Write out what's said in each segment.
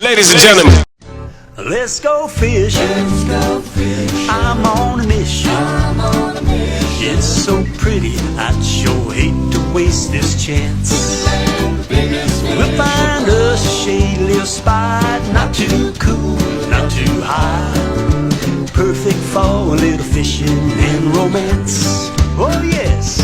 Ladies and gentlemen, let's go fishing. I'm on a mission. It's so pretty, I'd sure hate to waste this chance. We'll find us a shady little spot, not too cool, not too high. Perfect for a little fishing and romance. Oh yes.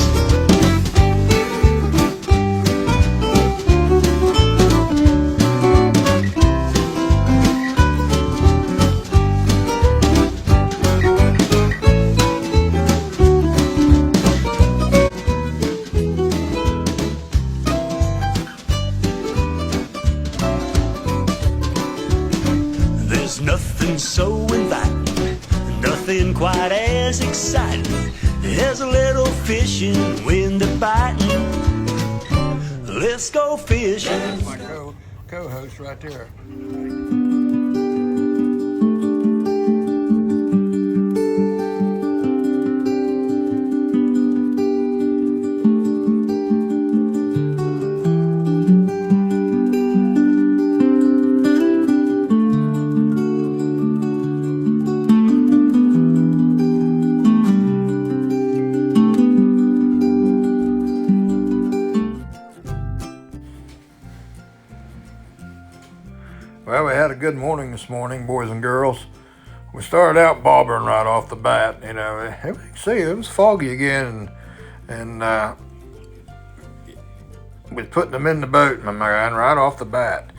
There's nothing so inviting, nothing quite as exciting as a little fishing when they're biting. Let's go fishing. That's my co-host right there. Well, we had a good morning this morning, boys and girls. We started out bobbering right off the bat. You know, you can see it was foggy again, and we're putting them in the boat, my man, right off the bat.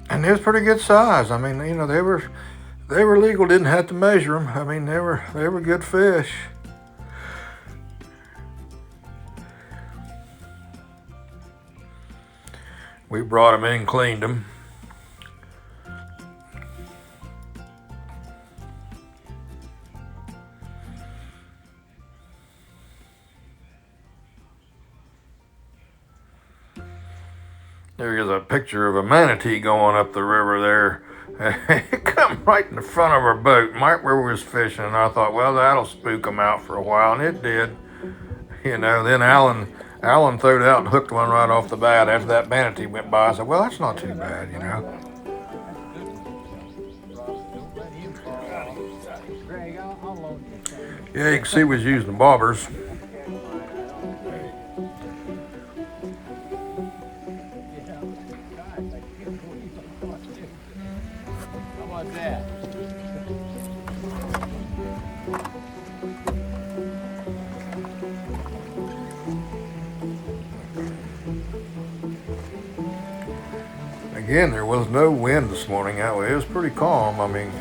And they was pretty good size. I mean, you know, they were legal. Didn't have to measure them. I mean, they were good fish. We brought them in, cleaned them. There is a picture of a manatee going up the river there. It come right in the front of our boat, right where we was fishing. And I thought, well, that'll spook them out for a while, and it did. You know, then Alan threw it out and hooked one right off the bat after that manatee went by. I said, well, that's not too bad, you know. Yeah, you can see we was using bobbers. How about that? Again, there was no wind this morning. It was pretty calm. I mean,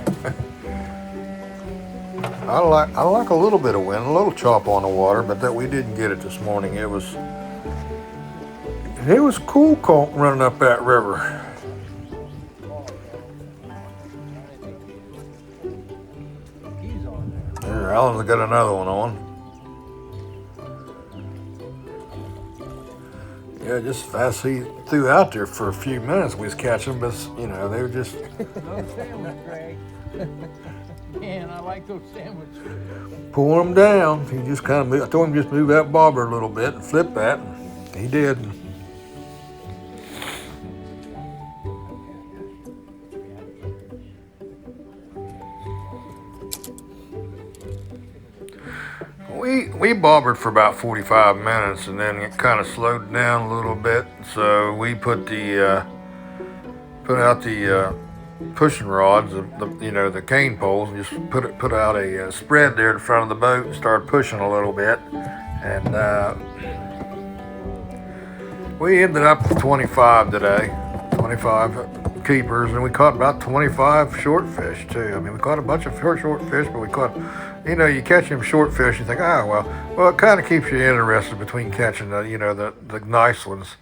I like a little bit of wind, a little chop on the water, but that we didn't get it this morning. It was cool running up that river. There, Alan's got another one on. Yeah, just fast he threw out there for a few minutes, we was catching, but you know, they were just. No sandwich, Greg. Man, I like those sandwiches. Pulling them down. He just kind of moved. I told him just move that bobber a little bit and flip that, and he did. We bobbered for about 45 minutes, and then it kind of slowed down a little bit. So we put out the pushing rods, the cane poles, and just put out a spread there in front of the boat and started pushing a little bit. And we ended up with 25 today, 25 keepers, and we caught about 25 short fish too. I mean, we caught a bunch of short fish, but we caught, you catch them short fish, you think, well, it kind of keeps you interested between catching the nice ones.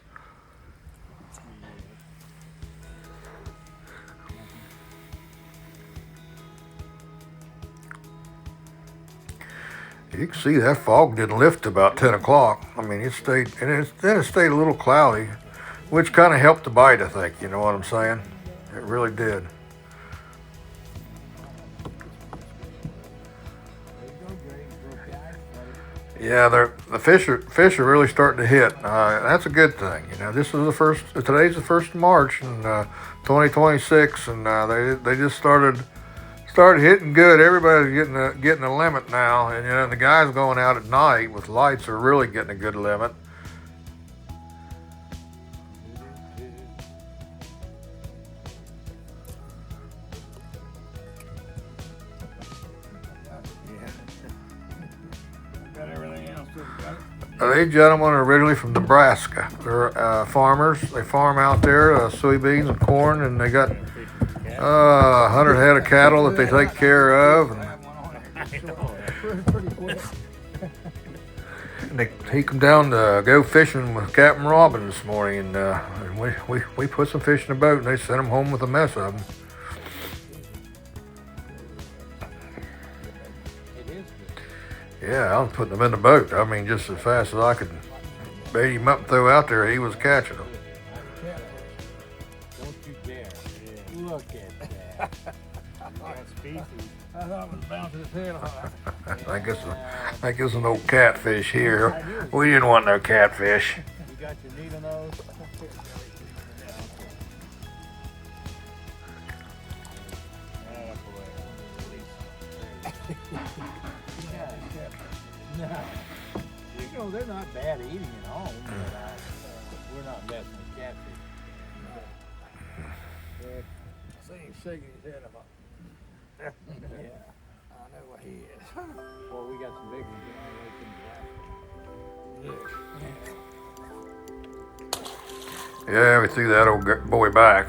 You can see that fog didn't lift about 10 o'clock. I mean, it stayed a little cloudy, which kind of helped the bite, I think. You know what I'm saying? It really did. Yeah, the fish are really starting to hit. That's a good thing. You know, this is the first. Today's the 1st of March in 2026, and they just started hitting good. Everybody's getting a limit now, and you know the guys going out at night with lights are really getting a good limit. Got everything else too, got it? These gentlemen are originally from Nebraska. They're farmers. They farm out there soybeans and corn, and they got 100 head of cattle that they take care of. Pretty quick. And they take them down to go fishing with Captain Robin this morning, and we put some fish in the boat, and they sent them home with a mess of them. It is good. Yeah, I was putting them in the boat. I mean, just as fast as I could bait him up and throw out there, he was catching them. Don't you dare. Look at that. That's species. I thought it was bouncing his head high. I think it's an old catfish here. We didn't want no catfish. You got your needle nose? No. You know, they're not bad eating at home, but we're not messing with catfish. I see him shaking his head about. Yeah, I know what he is. Well, we got some big ones down Yeah, we threw that old boy back.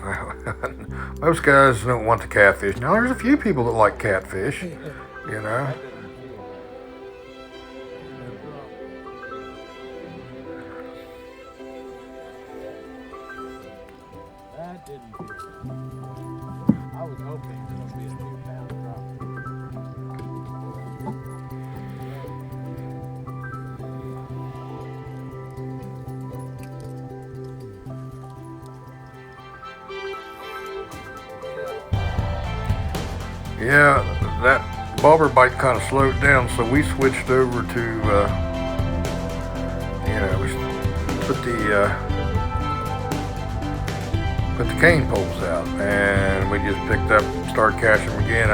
Most guys don't want the catfish. Now, there's a few people that like catfish, you know. That didn't feel good. I was hoping it was going to be a 2-pound drop. Yeah, that bobber bite kind of slowed down, so we switched over to, we put the cane poles out, and we just picked up, started catching them again.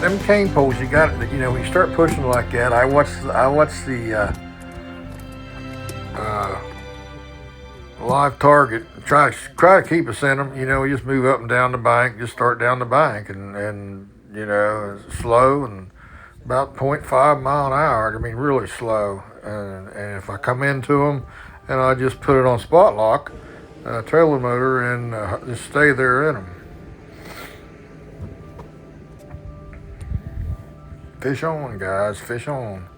Them cane poles, you got, when you start pushing like that, I watched the live target, try to keep us in them. We just move up and down the bank, just start down the bank, and slow and about 0.5 mile an hour. I mean, really slow. And if I come into them, and I just put it on spot lock, trailer motor, and just stay there in them. Fish on, guys, fish on.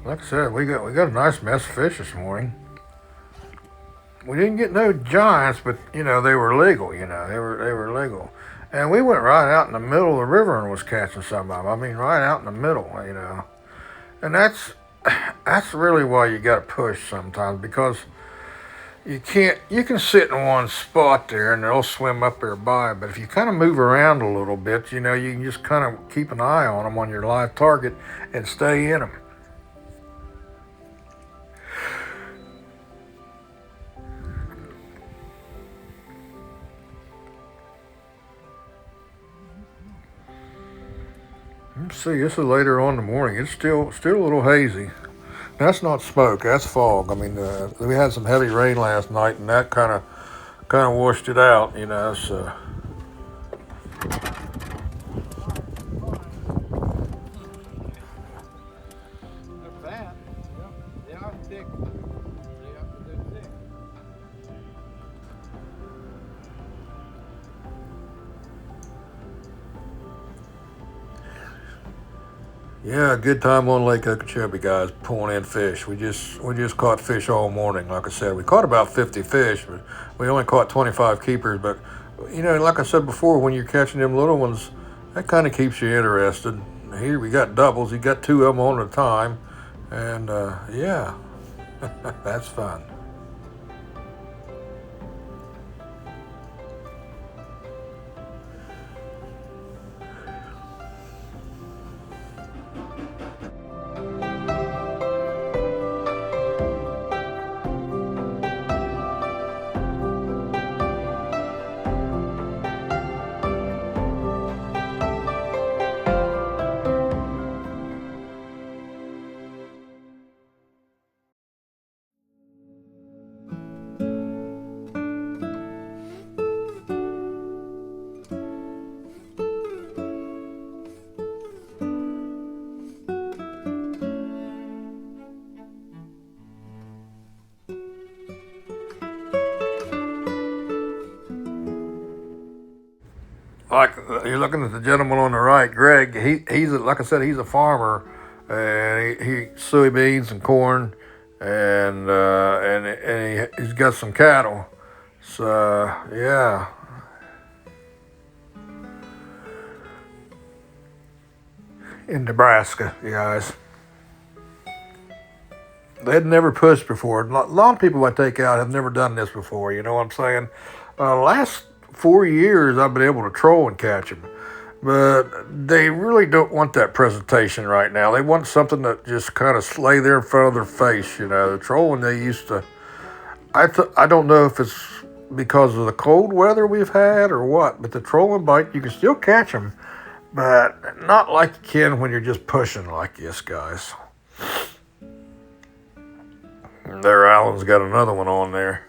Like I said, we got a nice mess of fish this morning. We didn't get no giants, but they were legal. They were legal, and we went right out in the middle of the river and was catching some of them. I mean, right out in the middle, and that's really why you got to push sometimes, because you can sit in one spot there and they'll swim up there by, but if you kind of move around a little bit, you can just kind of keep an eye on them on your live target and stay in them. Let's see, this is later on in the morning. It's still a little hazy. That's not smoke, that's fog. I mean, we had some heavy rain last night, and that kind of washed it out, so. They're fat. They are thick. They're thick. Yeah, good time on Lake Okeechobee, guys, pulling in fish. We just caught fish all morning. Like I said, we caught about 50 fish, but we only caught 25 keepers. But, like I said before, when you're catching them little ones, that kind of keeps you interested. Here we got doubles. You got 2 of them on at a time. And, yeah, that's fun. like you're looking at the gentleman on the right, Greg. Like I said, he's a farmer, and he soybeans and corn, and he's got some cattle. So yeah, in Nebraska, you guys. They'd never pushed before. A lot of people I take out have never done this before. You know what I'm saying? Last 4 years, I've been able to troll and catch them, but they really don't want that presentation right now. They want something that just kind of lay there in front of their face. You know, the trolling they used to. I don't know if it's because of the cold weather we've had or what, but the trolling bite you can still catch them, but not like you can when you're just pushing like this, guys. There, Alan's got another one on there.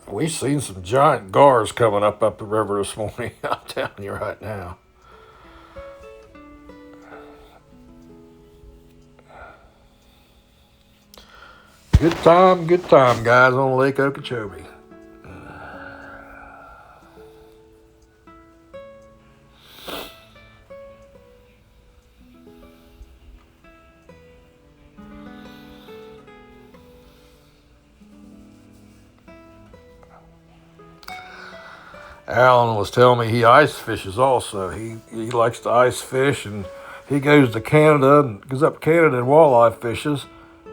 We've seen some giant gars coming up the river this morning. I'm telling you right now. Good time, guys, on Lake Okeechobee. Alan was telling me he ice fishes also. He likes to ice fish, and he goes to Canada and goes up to Canada and walleye fishes,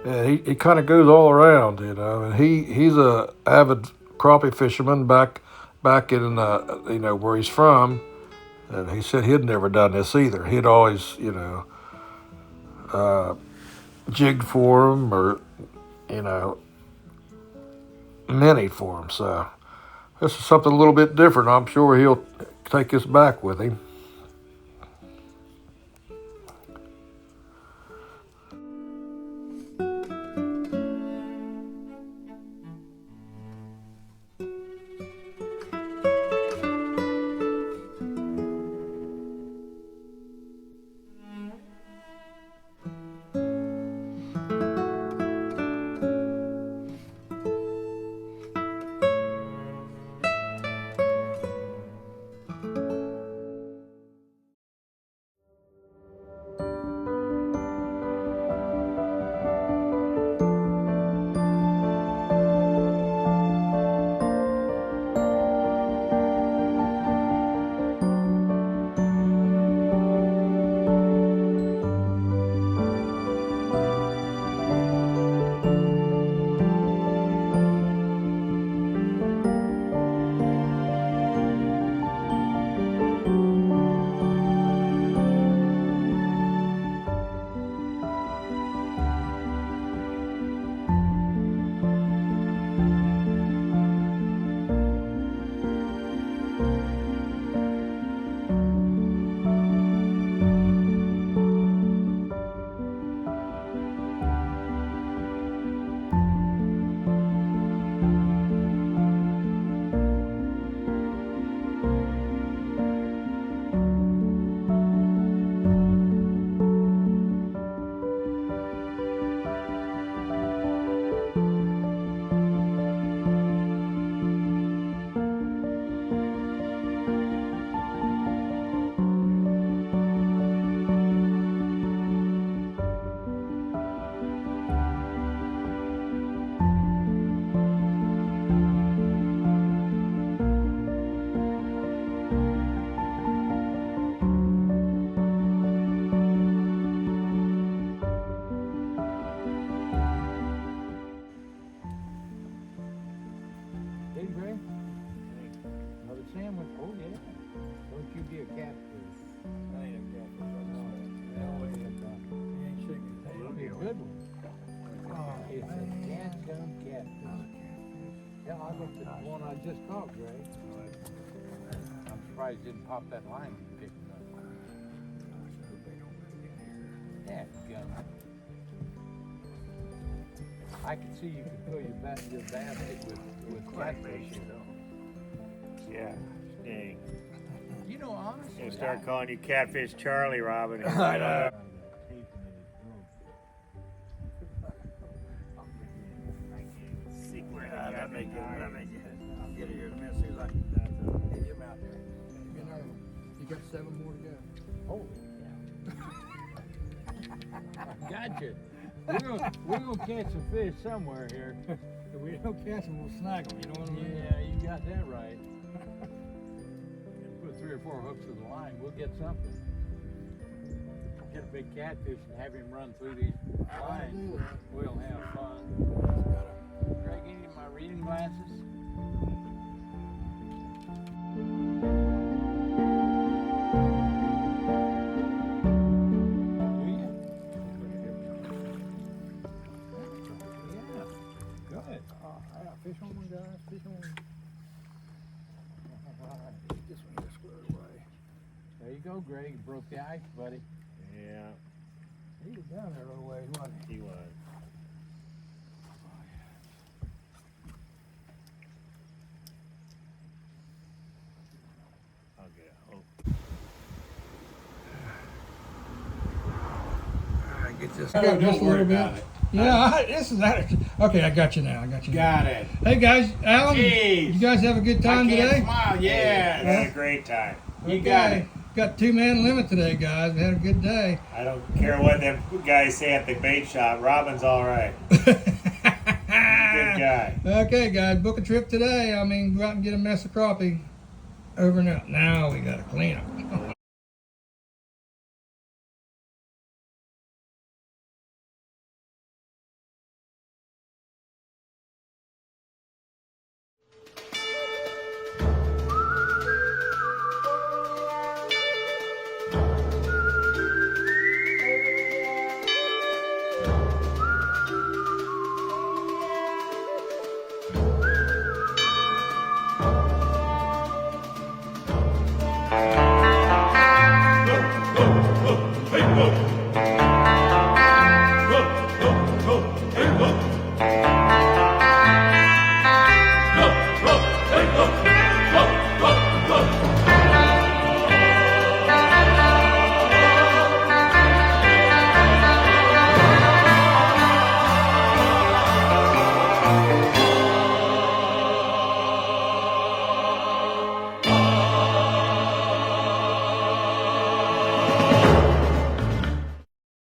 and he kind of goes all around, you know. And he's a avid crappie fisherman back in where he's from, and he said he'd never done this either. He'd always jigged for him or minied for him. So. This is something a little bit different. I'm sure he'll take us back with him. I looked at the one I just caught, Greg. I'm surprised you didn't pop that line you picked up. Yeah, gun. I can see you can fill your basket with catfish. Yeah, dang. You know, honestly, They start calling you Catfish Charlie, Robin. I know. See where the that may get it. I'll get it here in a minute. See if I can get him out there. You know, you got 7 more to go. Holy cow. I got you. We're gonna catch some fish somewhere here. If we don't catch them, we'll snag them. You know what I mean? Yeah, you got that right. Put 3 or 4 hooks to the line, we'll get something. Get a big catfish and have him run through these lines. We'll have fun. Greg, you need my reading glasses? Do you? Yeah. Good. Yeah, fish on one, guys. Fish on one. All right, get this one here squared away. There you go, Greg. You broke the ice, buddy. Yeah, He was down there a little ways, wasn't he? he was. I'll get a hook. All right, get this. Oh, don't worry about it. Yeah, this is that. Okay, I got you now. Got it. Hey guys, Alan, Jeez. you guys have a good time today? Smile, yes. We had a great time. You got it. Got 2-man limit today, guys. We had a good day. I don't care what them guys say at the bait shop. Robin's all right. Good guy. Okay, guys, book a trip today. I mean, go out and get a mess of crappie. Over and out. Now we got to clean them.